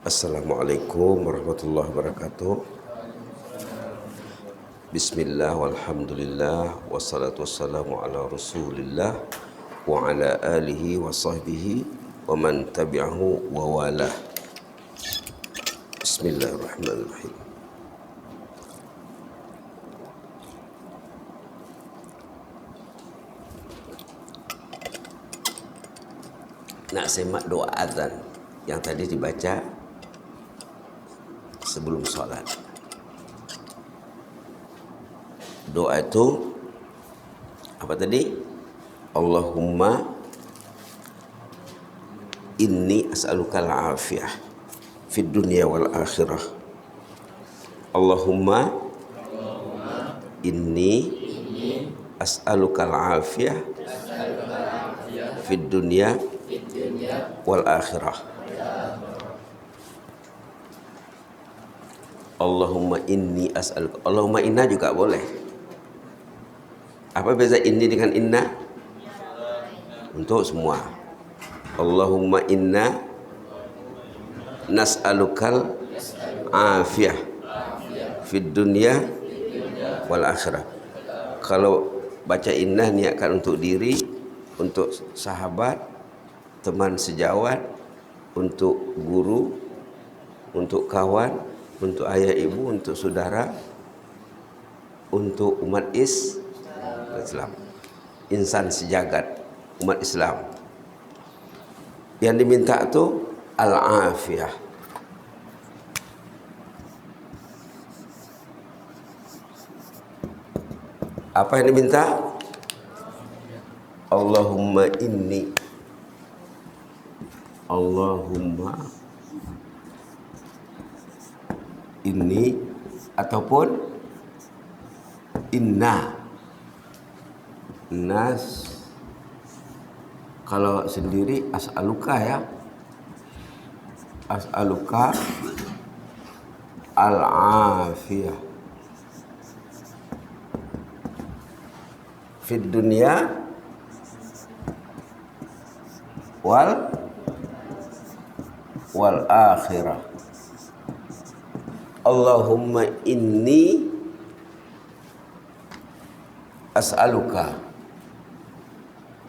Assalamualaikum warahmatullahi wabarakatuh. Bismillah walhamdulillah wassalatu wassalamu ala rasulillah wa ala alihi wa sahbihi wa man tabi'ahu wa walah. Bismillahirrahmanirrahim. Nak semak doa azan yang tadi dibaca sebelum solat. Doa itu apa tadi? Allahumma inni as'aluka al-afiyah fid dunya wal akhirah. Allahumma inni as'aluka al-afiyah fid dunya wal akhirah. Allahumma inni as'aluka. Allahumma inna juga boleh. Apa beza inni dengan inna? Untuk semua. Allahumma inna nas'alukal afiyah fid dunya wal akhirah. Kalau baca inna niatkan untuk diri, untuk sahabat, teman sejawat, untuk guru, untuk kawan, untuk ayah ibu, untuk saudara, untuk umat Islam, insan sejagat umat Islam. Yang diminta itu al-afiyah. Apa yang diminta? Allahumma inni, Allahumma inni ataupun inna. Nas kalau sendiri as'aluka ya. As'aluka al-afiyah fid dunya wal akhirah. Allahumma inni as'aluka.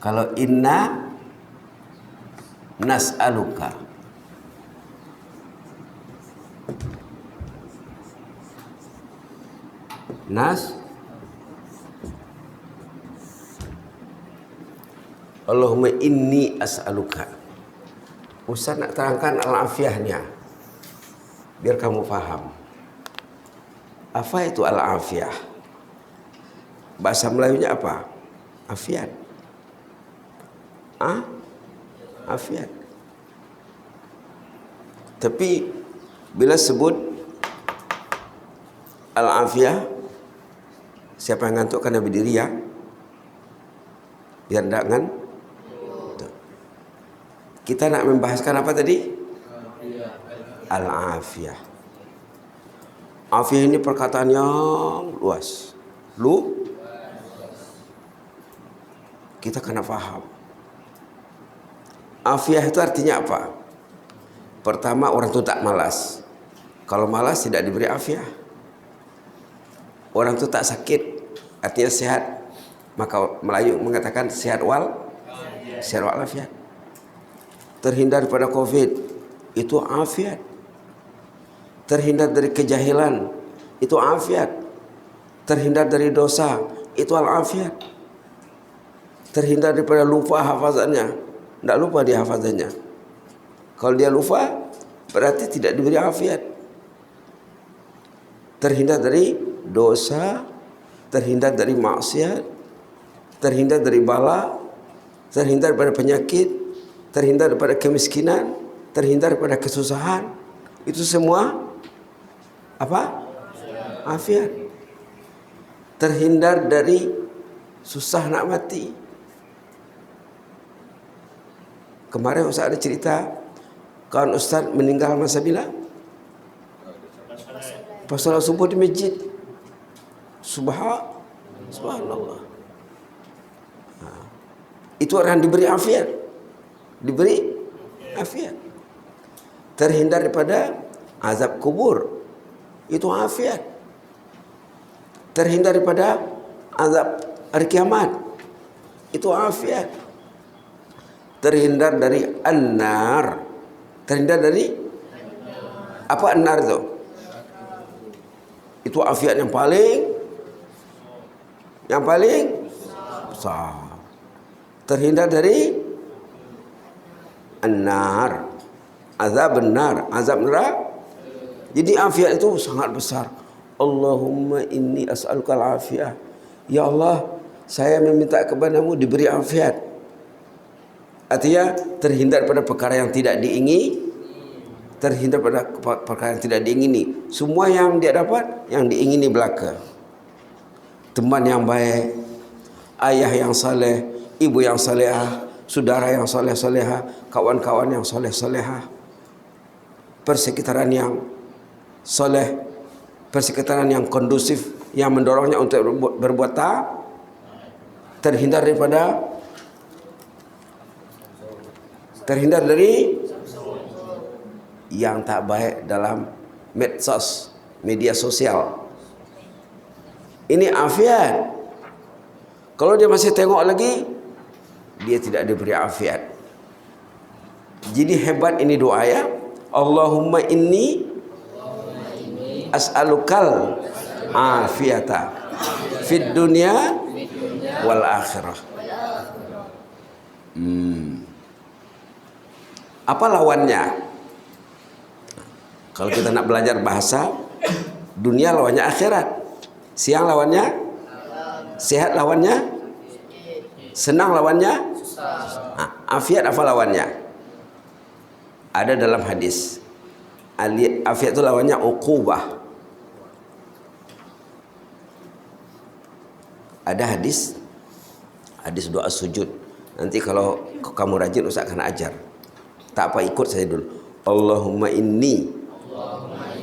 Kalau inna nas'aluka. Allahumma inni as'aluka. Ustaz nak terangkan al-afiyahnya biar kamu faham. Apa itu al-afiyah? Bahasa Melayunya apa? Afiat. Afiat. Tapi bila sebut al-afiyah, siapa yang ngantuk kena berdiri ya? Biar tidak ngantuk. Kita nak membahaskan apa tadi? Al-afiyah. Afiyah ini perkataan yang luas. Kita kena faham. Afiyah itu artinya apa? Pertama, orang itu tak malas. Kalau malas tidak diberi afiyah. Orang itu tak sakit, artinya sehat. Maka Melayu mengatakan sehat wal afiat. Terhindar daripada COVID, itu afiat. Terhindar dari kejahilan, itu afiat. Terhindar dari dosa, itu al-afiat. Terhindar daripada lupa hafazannya, tidak lupa dia hafazannya. Kalau dia lupa, berarti tidak diberi afiat. Terhindar dari dosa, terhindar dari maksiat, terhindar dari bala, terhindar daripada penyakit, terhindar daripada kemiskinan, terhindar daripada kesusahan. Itu semua apa? Afiat. Terhindar dari susah nak mati. Kemarin Ustaz ada cerita kawan Ustaz meninggal masa bila? Pas salat subuh di masjid. Subhanallah. Itu orang diberi afiat. Diberi afiat. terhindar daripada azab kubur, itu afiat. Terhindar daripada azab hari kiamat, itu afiat. Terhindar dari an-nar, terhindar dari apa an-nar itu afiat yang paling besar. Terhindar dari an-nar, azab an-nar, azab neraka. Jadi afiat itu sangat besar. Allahumma inni as'aluka al-afiyah. Ya Allah, saya meminta kepadamu diberi afiat. Artinya terhindar pada perkara yang tidak diingini, terhindar pada perkara yang tidak diingini. Semua yang dia dapat, yang diingini belaka. Teman yang baik, ayah yang saleh, ibu yang salehah, saudara yang saleh-salehah, kawan-kawan yang saleh-salehah, persekitaran yang saleh, persekitaran yang kondusif, yang mendorongnya untuk berbuat taat, terhindar dari yang tak baik dalam medsos, media sosial. Ini afiat. Kalau dia masih tengok lagi, dia tidak diberi afiat. Jadi hebat ini doa ya. Allahumma inni as'alukal afiyata fid dunya wal akhirah. Apa lawannya? Kalau kita nak belajar bahasa, dunia lawannya akhirat. Siang lawannya sehat, lawannya senang, lawannya afiat. Apa lawannya? Ada dalam hadis. Afiat itu lawannya uqubah. Ada hadis doa sujud. Nanti kalau kamu rajin Ustaz akan ajar. Tak apa, ikut saya dulu. Allahumma inni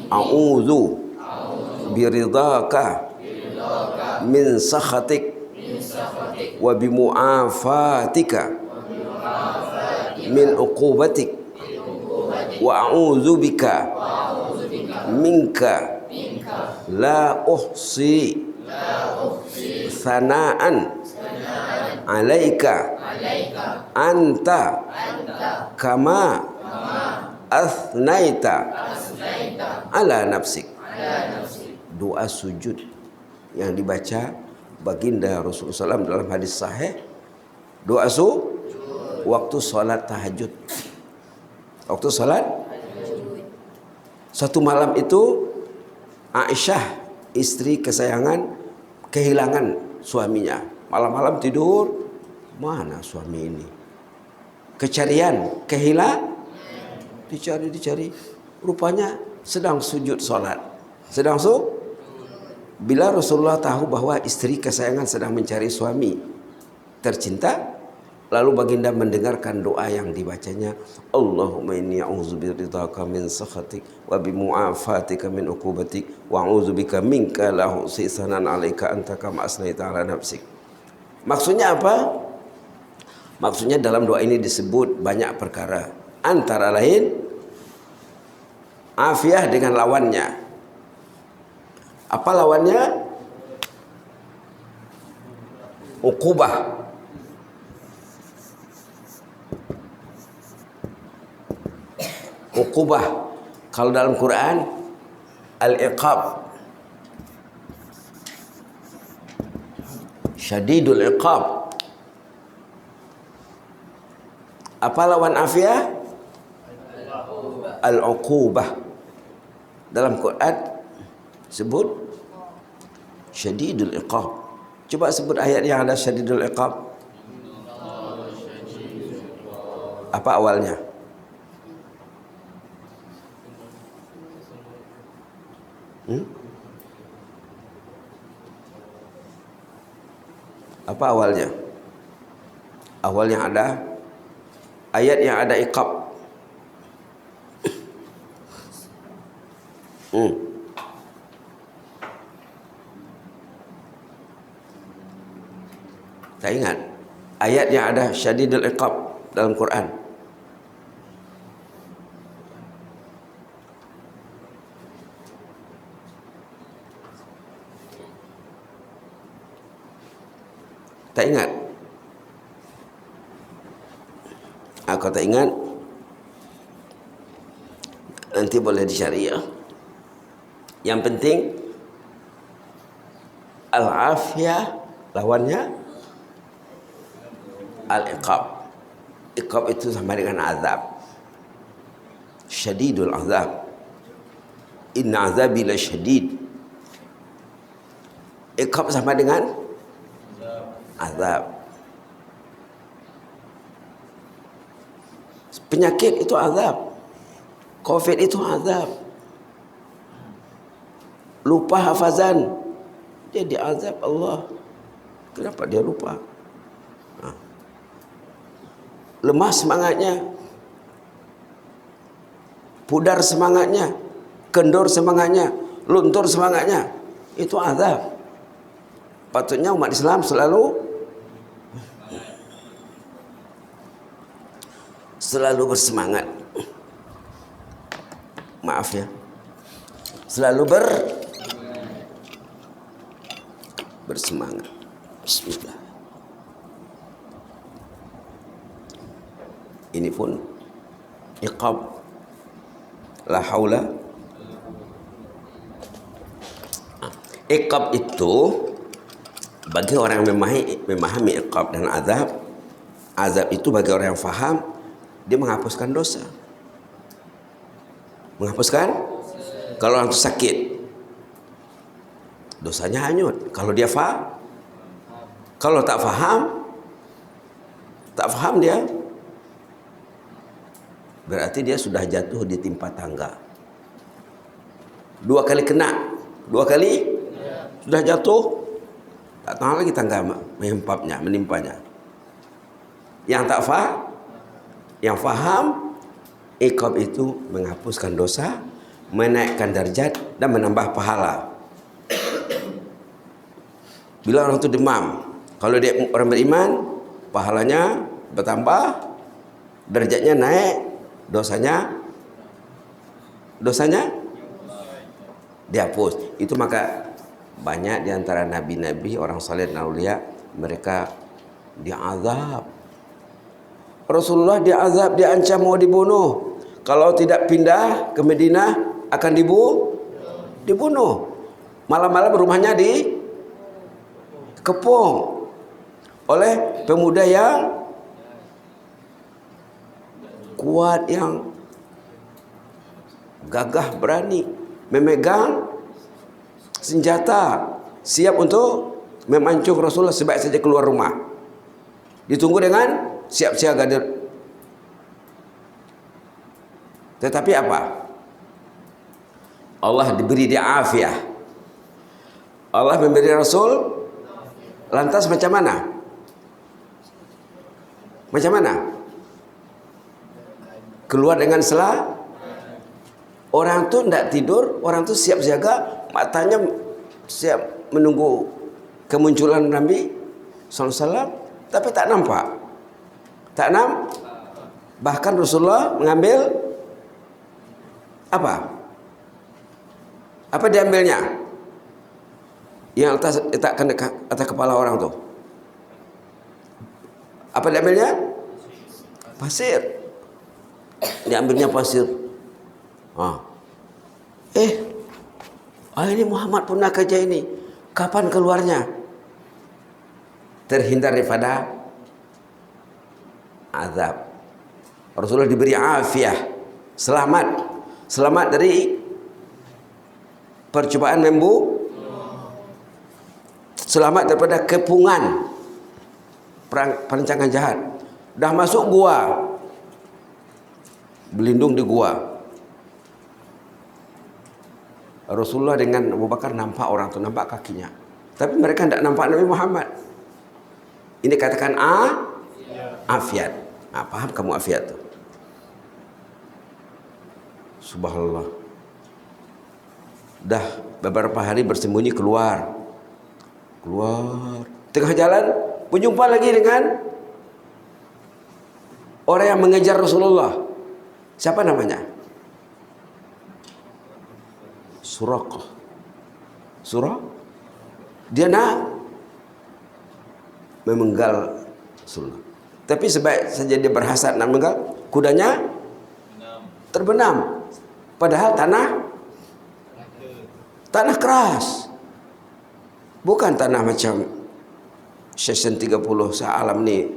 a'udzu biridhaka min sakhatik wa bimu'afatika min uqubatik wa a'udzu bika minka la uhsi sana'an alaika anta kama athnaita ala nafsik. Doa sujud yang dibaca baginda Rasulullah SAW dalam hadis sahih. Doa waktu salat tahajud. Waktu salat satu malam itu Aisyah, istri kesayangan, kehilangan suaminya. Malam-malam tidur, mana suami ini? Kecarian, dicari. Rupanya sedang sujud salat. Bila Rasulullah tahu bahwa istri kesayangan sedang mencari suami tercinta, lalu baginda mendengarkan doa yang dibacanya. Allahumma inni a'udzu biridhaka min sakhatik wa bimu'afatika min uqubatik wa a'udzu bika minka la uhsi sanan 'alaika anta kama asnaita 'ala nafsik. Maksudnya apa? Maksudnya dalam doa ini disebut banyak perkara. Antara lain afiah dengan lawannya. Apa lawannya? Uqubah. Uqubah. Kalau dalam Quran al-iqab, syadidul iqab. Apa lawan afiah? Al-uqubah. Dalam Quran sebut syadidul iqab. Coba sebut ayat yang ada syadidul iqab. Apa awalnya? Apa awalnya? Awalnya ada ayat yang ada iqab. Tak ingat ayat yang ada syadidul iqab dalam Quran. Tak ingat? Kalau tak ingat, nanti boleh dicari ya. Yang penting al-afiyah lawannya al-iqab. Iqab itu sama dengan azab. Syadidul azab. Inna azabi la syadid. Iqab sama dengan azab. Penyakit itu azab. Covid itu azab. Lupa hafazan, dia diazab Allah. Kenapa dia lupa? Lemah semangatnya, pudar semangatnya, kendor semangatnya, luntur semangatnya, itu azab. Patutnya umat Islam selalu bersemangat. Maaf ya, selalu bersemangat. Bismillah. Ini pun iqab. La haula. Iqab itu bagi orang yang memahami iqab dan azab. Azab itu bagi orang yang faham, dia menghapuskan dosa. Menghapuskan? Kalau orang itu sakit, dosanya hanyut. Kalau dia faham, kalau tak faham dia, berarti dia sudah jatuh di timpa tangga. 2 kali kena, 2 kali sudah jatuh, tak tahu lagi tangga menimpanya. Yang tak faham, yang faham, iqab itu menghapuskan dosa, menaikkan derajat dan menambah pahala. Bila orang itu demam, kalau dia orang beriman, pahalanya bertambah, derajatnya naik, dosanya dihapus. Itu maka banyak di antara nabi-nabi, orang saleh dan aulia, mereka diazab. Rasulullah diazab, diancam mau dibunuh. Kalau tidak pindah ke Madinah akan dibunuh. Malam-malam rumahnya dikepung oleh pemuda yang kuat, yang gagah berani, memegang senjata, siap untuk memancung Rasulullah sebaik saja keluar rumah. Ditunggu dengan siap siaga. Tetapi apa? Allah diberi dia afiah. Allah memberi Rasul, lantas macam mana? Macam mana? Keluar dengan orang tu tidak tidur, orang tu siap siaga, matanya siap menunggu kemunculan Nabi SAW, tapi tak nampak. Bahkan Rasulullah mengambil apa? Apa diambilnya? Yang letakkan atas kepala orang tu. Apa diambilnya? Pasir. Diambilnya pasir. Ini Muhammad pernah kerja ini. Kapan keluarnya? Terhindar daripada azab. Rasulullah diberi afiah, selamat dari percobaan selamat daripada kepungan perancangan jahat. Dah masuk gua, berlindung di gua. Rasulullah dengan Abu Bakar nampak orang tu, nampak kakinya, tapi mereka tidak nampak Nabi Muhammad. Ini katakan afiat. Paham kamu afiat tu? Subhanallah. Dah beberapa hari bersembunyi keluar. Tengah jalan berjumpa lagi dengan orang yang mengejar Rasulullah. Siapa namanya? Surah. Dia nak memenggal Rasulullah. Tapi sebaik saja dia berhasad nak memenggal, kudanya terbenam. Padahal tanah keras. Bukan tanah macam Session 30 sealam ni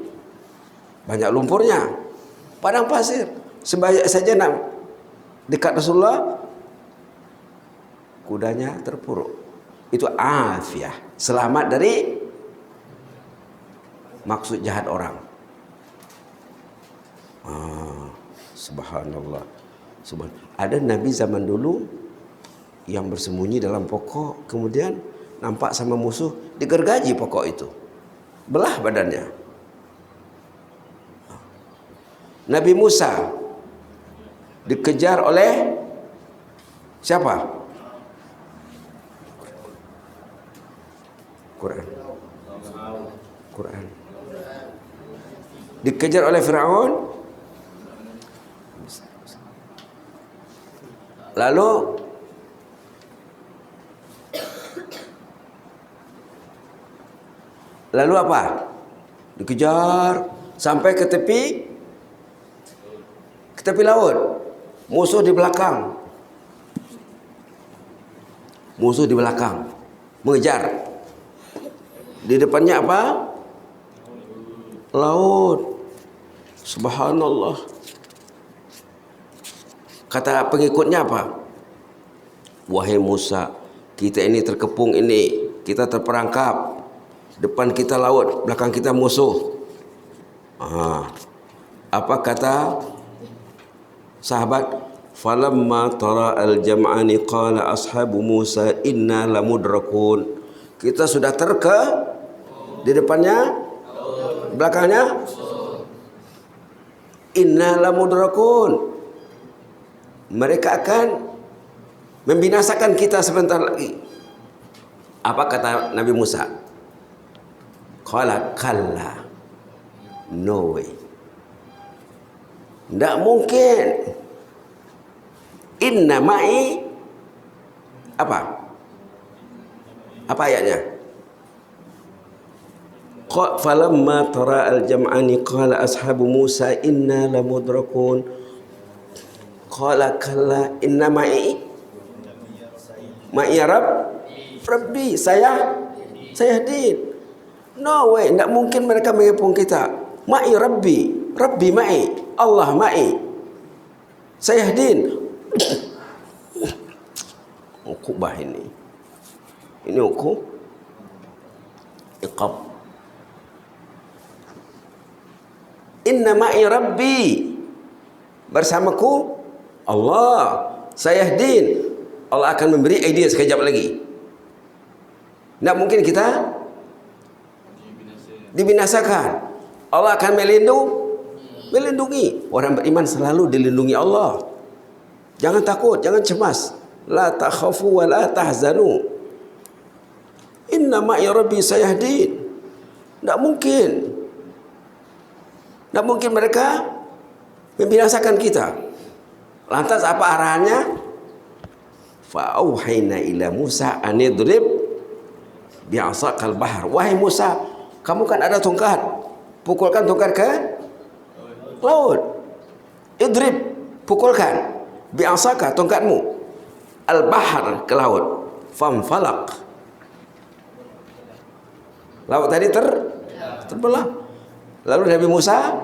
banyak lumpurnya. Padang pasir. Sebaik saja nak dekat Rasulullah, kudanya terpuruk. Itu afiah, selamat dari maksud jahat orang. Subhanallah. Ada Nabi zaman dulu yang bersembunyi dalam pokok, kemudian nampak sama musuh, digergaji pokok itu, belah badannya. Nabi Musa dikejar oleh siapa? Quran. Dikejar oleh Firaun. Lalu apa? Dikejar sampai ke tepi laut. Musuh di belakang. Mengejar. Di depannya apa? Laut. Subhanallah. Kata pengikutnya apa? Wahai Musa, kita ini terkepung ini, kita terperangkap. Depan kita laut, belakang kita musuh. Apa kata sahabat? Falamma tara al-jam'ani qala ashabu Musa inna lamudrakun. Kita sudah di depannya, belakangnya inna lamudrakun. Mereka akan membinasakan kita sebentar lagi. Apa kata Nabi Musa? Qala kalla, no way, tidak mungkin. Inna ma'i apa ayatnya? Falamma tara al-jam'ani qala ashabu Musa inna lamudrakun. Qala kalla inna ma'i rabbi sayahdin. No way, tidak mungkin mereka mengepung kita. Ma'i Rabbi ma'i, Allah ma'i, sayahdin. Ukubah ini iqab. Inna ma'i Rabbi, bersamaku Allah, sayahdin. Allah akan memberi idea sekejap lagi. Tidak mungkin kita dibinasakan. Allah akan melindungi. Orang beriman selalu dilindungi Allah. Jangan takut, jangan cemas. La takhafu wa la tahzanu. Inna ma'i Rabbi sayahdin. Tidak mungkin mereka membinasakan kita. Lantas apa arahannya? Fa'auhayna ila Musa anidrib bi'asaqal bahr. Wahai Musa, kamu kan ada tongkat, pukulkan tongkat ke laut. Idrib, pukulkan. Bi'asaka, tongkatmu. Al-bahar, ke laut. Famfalaq. Laut tadi terbelah. Lalu Nabi Musa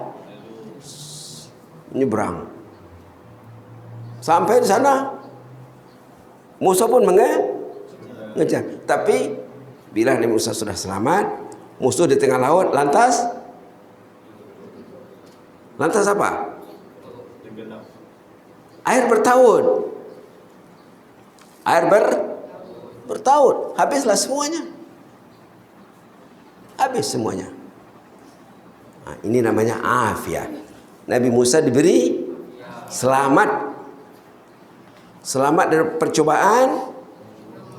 menyeberang. Sampai di sana, Musa pun mengejar. Tapi bila Nabi Musa sudah selamat, musuh di tengah laut, lantas apa? Air bertaut. Habislah semuanya. Ini namanya afiat. Nabi Musa diberi selamat dari percobaan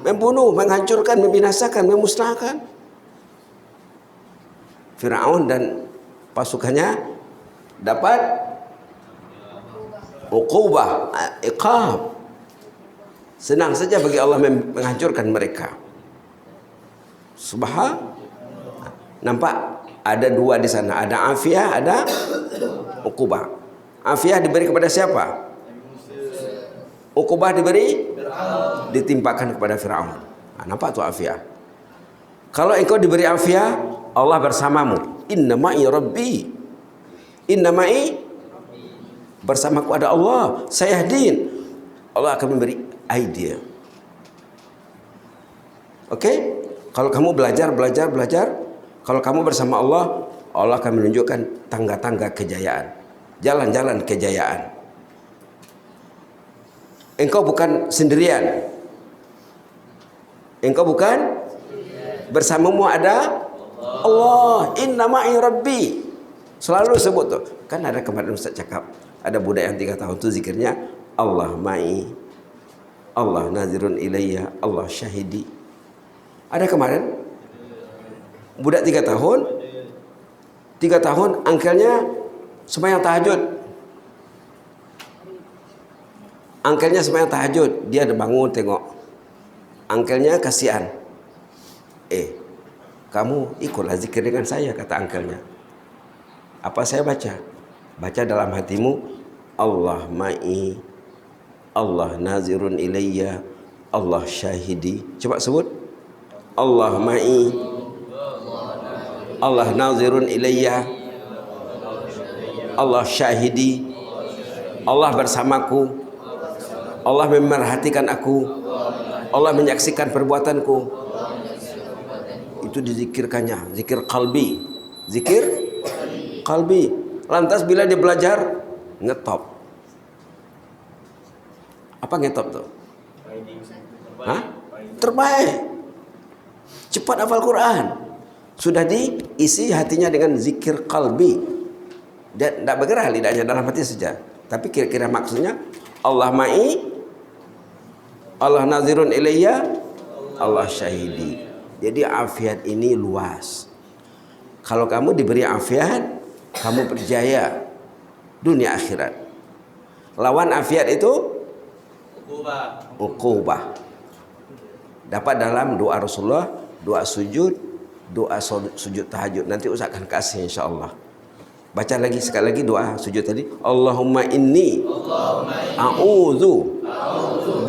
membunuh, menghancurkan, membinasakan, memusnahkan Firaun dan pasukannya dapat uqubah, iqab. Senang saja bagi Allah menghancurkan mereka. Nampak Ada dua di sana, ada afiah, ada ukubah. Afiah diberi kepada siapa? Ukubah diberi ditimpakan kepada Firaun. Nah, nampak tuh afiah. Kalau engkau diberi afiah, Allah bersamamu. Inna ma'i rabbi. Inna ma'i, bersamaku ada Allah. Sayahdin. Allah akan memberi idea. Oke? Kalau kamu belajar, kalau kamu bersama Allah, Allah akan menunjukkan tangga-tangga kejayaan, jalan-jalan kejayaan. Engkau bukan sendirian. Engkau bukan, bersamamu ada Allah. Inna ma'i rabbi. Selalu sebut tuh. Kan ada kemarin Ustaz cakap, ada budak yang 3 tahun tuh zikirnya Allah ma'i, Allah nazirun ilayya, Allah syahidi. Ada kemarin budak 3 tahun, 3 tahun angkelnya sembahyang tahajud. Angkelnya sembahyang tahajud, dia ada bangun tengok. Angkelnya kasihan. Kamu ikutlah zikir dengan saya, kata angkelnya. Apa saya baca? Baca dalam hatimu, Allah ma'i, Allah nazirun ilayya, Allah syahidi. Coba sebut. Allah ma'i, Allah nazirun ilayya, Allah syahidi. Allah bersamaku, Allah memerhatikan aku, Allah menyaksikan perbuatanku. Itu dizikirkannya, zikir qalbi. Zikir qalbi. Lantas bila dia belajar, ngetop. Apa ngetop tuh? Hah? Terbaik. Cepat hafal Quran. Sudah diisi hatinya dengan zikir qalbi. Dan tidak bergerak lidahnya, dalam hati saja. Tapi kira-kira maksudnya, Allah ma'i, Allah nazirun ilayya, Allah syahidi. Jadi afiat ini luas. Kalau kamu diberi afiat, kamu berjaya dunia akhirat. Lawan afiat itu ukubah. Dapat dalam doa Rasulullah, doa sujud, doa sujud tahajud. Nanti Ustaz akan kasih insyaallah. Baca lagi sekali lagi doa sujud tadi. Allahumma inni a'udzu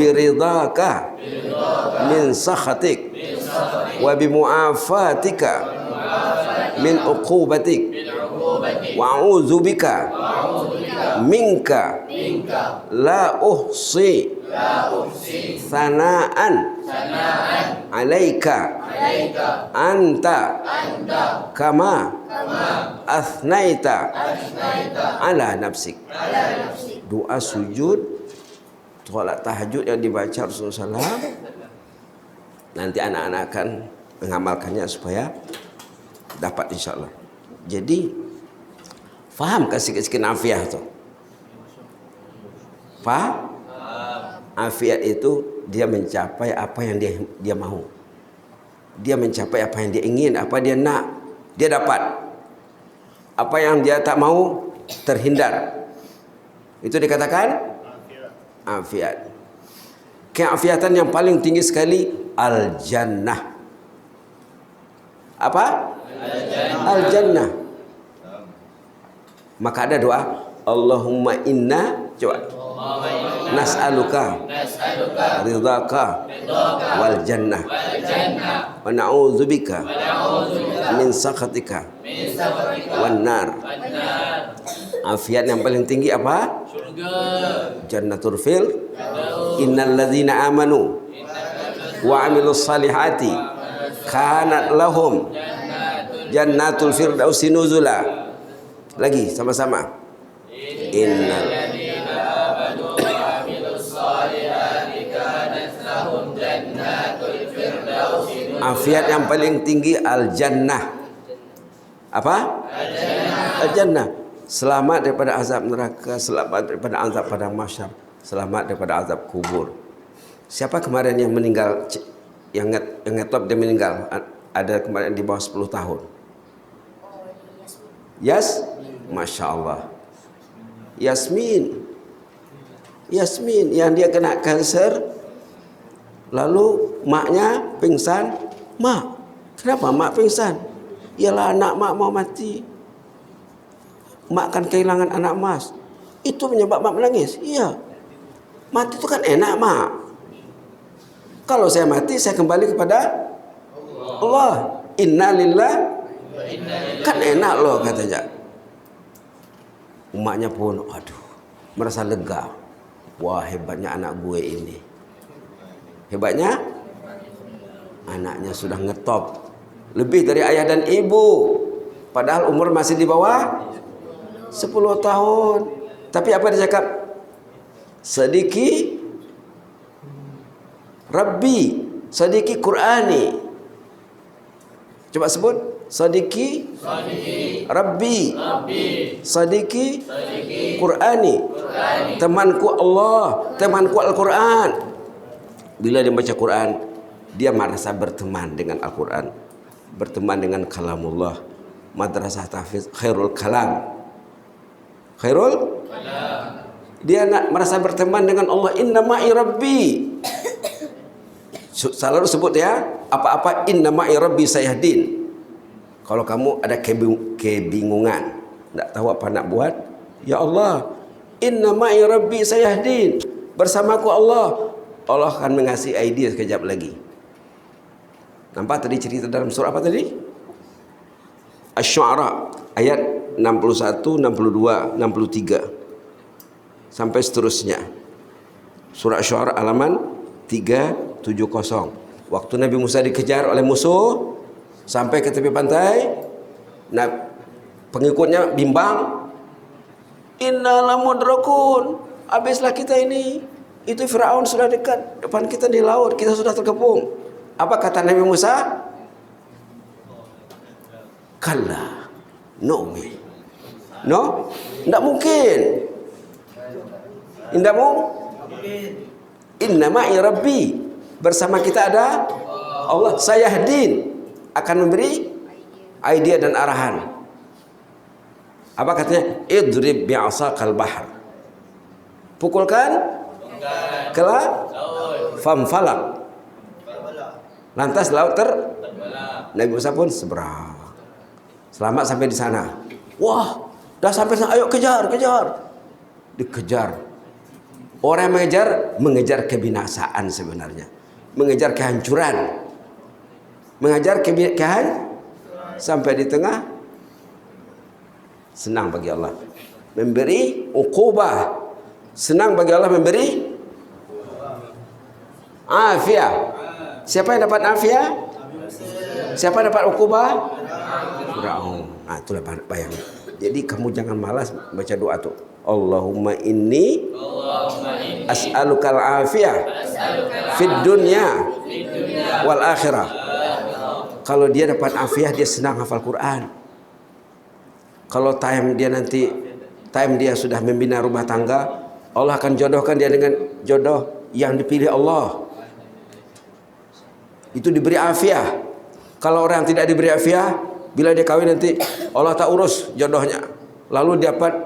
biridhaka min sakhatik wa bimu'afatika min uqubatik wa a'udzu bika minka la uhsi sana'an alaika anta kama athnaita ala nafsik. Doa sujud solat tahajud yang dibaca Rasulullah SAW. Nanti anak-anak akan mengamalkannya supaya dapat insyaallah. Jadi faham sikit-sikit afiah tu? Faham? Afiat itu dia mencapai apa yang dia mahu. Dia mencapai apa yang dia ingin, apa dia nak, dia dapat. Apa yang dia tak mahu terhindar. Itu dikatakan afiat. Keafiatan yang paling tinggi sekali al-jannah. Apa? Al-jannah. Maka ada doa Allahumma inna, coba, nas'aluka ridhaka wal jannah wa na'udzubika min sakhatika wan nar. Afiat yang paling tinggi apa? Surga. Jannatul fil. Innal ladzina amanu wa amilus salihati kanat lahum jannatul firdausi nuzula. Lagi sama-sama. Innal ladzina amanu wa amilus salihati kanat lahum jannatul firdausi nuzula. Afiat yang paling tinggi al-jannah. Apa? Al-jannah. Selamat daripada azab neraka, selamat daripada azab padang mahsyar, selamat daripada azab kubur. Siapa kemarin yang meninggal, yang ngetop dia meninggal? Ada kemarin di bawah 10 tahun. Yes? Masya Allah. Yasmin yang dia kena kanser, lalu maknya pingsan. Mak, kenapa mak pingsan? Ialah anak mak mau mati. Mak kan kehilangan anak mas. Itu menyebab mak menangis. Iya. Mati itu kan enak mak. Kalau saya mati saya kembali kepada Allah. Innalillah. Kan enak loh katanya. Emaknya pun aduh merasa lega. Wah hebatnya anak gue ini. Hebatnya anaknya sudah ngetop. Lebih dari ayah dan ibu. Padahal umur masih di bawah 10 tahun. Tapi apa dia cakap? Sediki Rabbi, sediki Qur'ani. Coba sebut. Sediki Rabbi, sediki Qur'ani. Temanku Allah, temanku Al-Quran. Bila dia baca Quran, dia merasa berteman dengan Al-Quran, berteman dengan kalamullah. Madrasah tahfiz khairul kalam. Khairul kalam. Dia nak merasa berteman dengan Allah. Inna ma'i Rabbi. Selalu sebut ya, apa-apa inna ma'i Rabbi sayahdin. Kalau kamu ada kebingungan, tak tahu apa nak buat, ya Allah, inna ma'i Rabbi sayahdin. Bersamaku Allah. Allah akan mengasih idea sekejap lagi. Nampak tadi cerita dalam surah apa tadi? Asy-Syu'ara ayat 61, 62, 63 sampai seterusnya. Surah Asy-Syu'ara halaman 370. Waktu Nabi Musa dikejar oleh musuh sampai ke tepi pantai, nah pengikutnya bimbang, inna lamudrakun, habislah kita ini, itu Firaun sudah dekat depan kita di laut, kita sudah terkepung. Apa kata Nabi Musa? Kalla, no way, no, tidak mungkin, tidak mungkin. Inna ma'i Rabbi, bersama kita ada Allah. Sayahdin, akan memberi idea dan arahan. Apa katanya? Idrib bi'asaqal bahr, pukulkan ke laut, famfalak, lantas laut Nabi Musa pun seberang, selamat sampai di sana. Wah, dah sampai sana, ayo kejar, dikejar. Orang yang mengejar kebinasaan sebenarnya, mengejar kehancuran, mengejar sampai di tengah. Senang bagi Allah memberi uqubah, senang bagi Allah memberi afiah. Siapa yang dapat afiah? Siapa yang dapat uqubah? Firaun. Nah, itulah bayang. Jadi kamu jangan malas baca doa tuh. Allahumma inni as'alukal afiyah fid dunya wal akhirah. Kalau dia dapat afiah, dia senang hafal Quran. Kalau time dia sudah membina rumah tangga, Allah akan jodohkan dia dengan jodoh yang dipilih Allah. Itu diberi afiah. Kalau orang tidak diberi afiah, bila dia kawin nanti Allah tak urus jodohnya, lalu dapat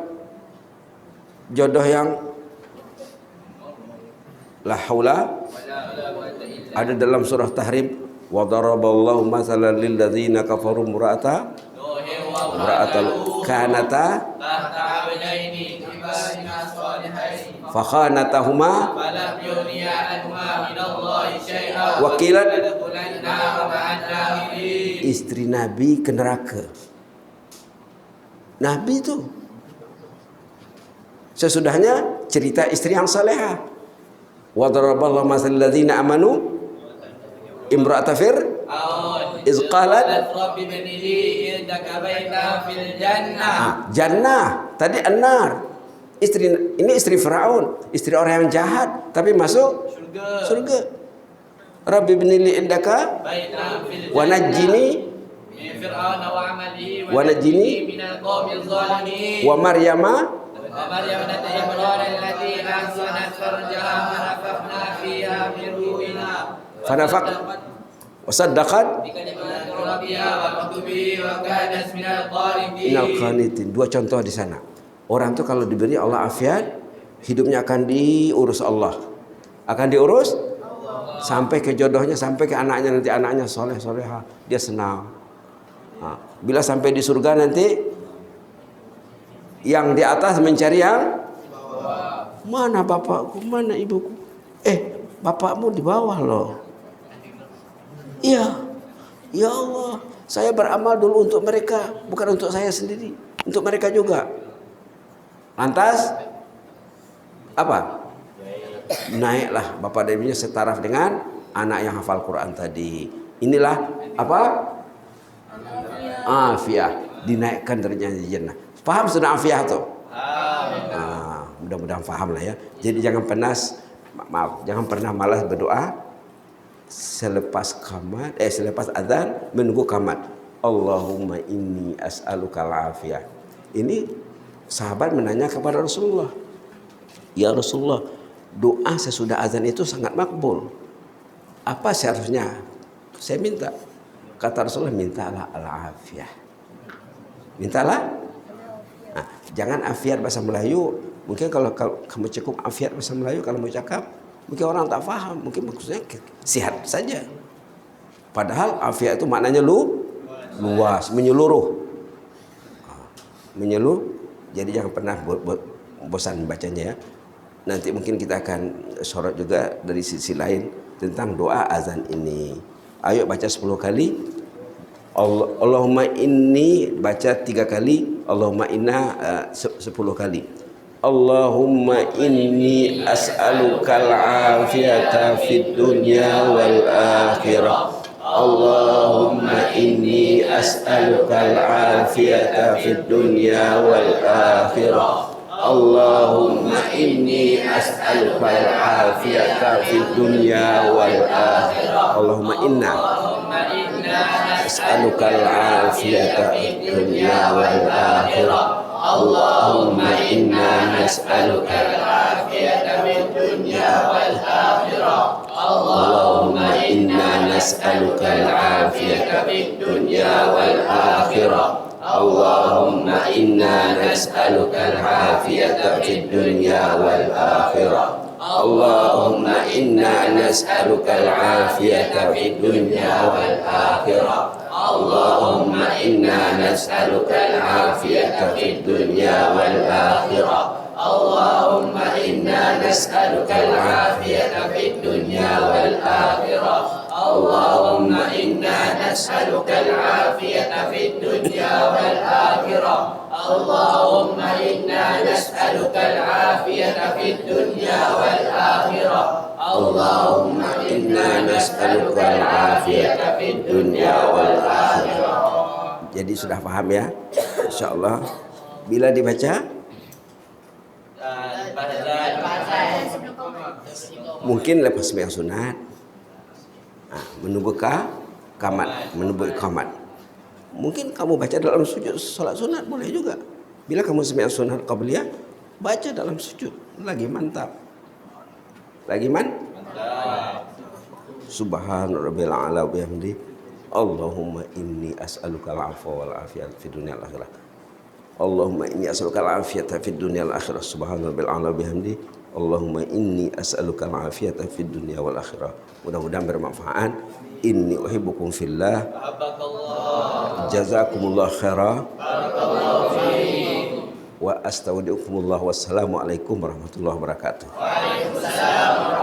jodoh yang la haula. Ada dalam surah Tahrim, wa daraballahu mathalan lil ladzina kafaru imra'atal kanata fakhanatahuma wakilat, istri Nabi ke neraka. Nabi itu sesudahnya cerita istri yang salehah. Wa daraballahu mathalan lil ladzina amanu imra'ata fir'aun iz qalat rabbi bani li indaka baita fil jannah. Jannah tadi an-nar. Ini istri Firaun, istri orang yang jahat tapi masuk surga. Rabbi bani li indaka baita fil jannah wa najjini min fir'aun wa amalihi wa najjini minal qawmil zalimin wa maryama ابنة عمران التي أحصنت فرجها فنفخنا فيها من روحنا وصدقت بكلمات ربها وكتبه وكانت من القانتين. Dua contoh di sana. Orang tuh kalau diberi Allah afiat, hidupnya akan diurus Allah, akan diurus sampai ke jodohnya, sampai ke anaknya, nanti anaknya soleh solehah, dia senang. Bila sampai di surga nanti, yang di atas mencari yang mana bapakku, mana ibuku? Bapakmu di bawah loh. Iya, ya Allah, saya beramal dulu untuk mereka, bukan untuk saya sendiri, untuk mereka juga. Lantas apa? Naiklah bapak dan ibunya setaraf dengan anak yang hafal Quran tadi. Inilah apa? Afiyah, dinaikkan derajatnya di jannah. Paham sudah afiyah tuh? Mudah-mudahan paham lah ya. Jadi jangan jangan pernah malas berdoa selepas azan, menunggu qamat. Allahumma inni as'alukal afiyah. Ini sahabat menanya kepada Rasulullah, ya Rasulullah, doa sesudah azan itu sangat makbul. Apa seharusnya saya minta? Kata Rasulullah, mintalah al-afiyah. Mintalah. Jangan afiat bahasa Melayu. Mungkin kalau kamu cukup afiat bahasa Melayu, kalau mau cakap, mungkin orang tak faham. Mungkin maksudnya sehat saja. Padahal afiat itu maknanya luas, menyeluruh. Jadi jangan pernah bosan bacanya ya. Nanti mungkin kita akan sorot juga dari sisi lain tentang doa azan ini. Ayo baca 10 kali. Allahumma inni, baca 3 kali. Allahumma inna 10 kali. Allahumma inni as'alukal afiyata fid dunya wal akhirah. Allahumma inni as'alukal afiyata fid dunya wal akhirah. Allahumma inni as'alukal afiyata fid dunya wal akhirah. Allahumma inna as'alukal afiyata fid dunya wal akhirah. Allahumma inna nas'alukal afiyata fid dunya wal akhirah. Allahumma inna nas'alukal afiyata fid dunya wal akhirah. Allahumma inna nas'alukal afiyata fid dunya wal akhirah. Allahumma inna nas'alukal afiyata fid dunya wal akhirah. Allahumma inna nas'alukal afiyata fid dunya wal akhirah. Allahumma inna nas'alukal afiyata fid dunya wal akhirah. Allahumma inna nas'alukal afiyata fid dunya wal akhirah. Allahumma inna nas'alukal afiyata fid dunya wal akhirah. Allahumma inna nas'alukal afiyata fid dunya wal akhirah. Jadi sudah paham ya? Insyaallah. Bila dibaca mungkin lepas sembahyang sunat, menunggu qamat. Mungkin kamu baca dalam sujud salat sunat boleh juga. Bila kamu sembahyang sunat qabliyah, baca dalam sujud, lagi mantap. Subhana rabbil a'la wa bihamdi. Allahumma inni as'alukal afwa wal afiyata fid dunya wal akhirah. Allahumma inni as'alukal afiyata fid dunya wal akhirah. Subhana rabbil a'la wa bihamdi. Allahumma inni as'alukal afiyata fid dunya wal akhirah. Mudah-mudahan bermanfaat. Inni uhibbukum fillah. Jazakumullah khaira. Barakallahu fiik. Wa astaudiukumullah. Wassalamualaikum warahmatullahi wabarakatuh. Waalaikumsalam.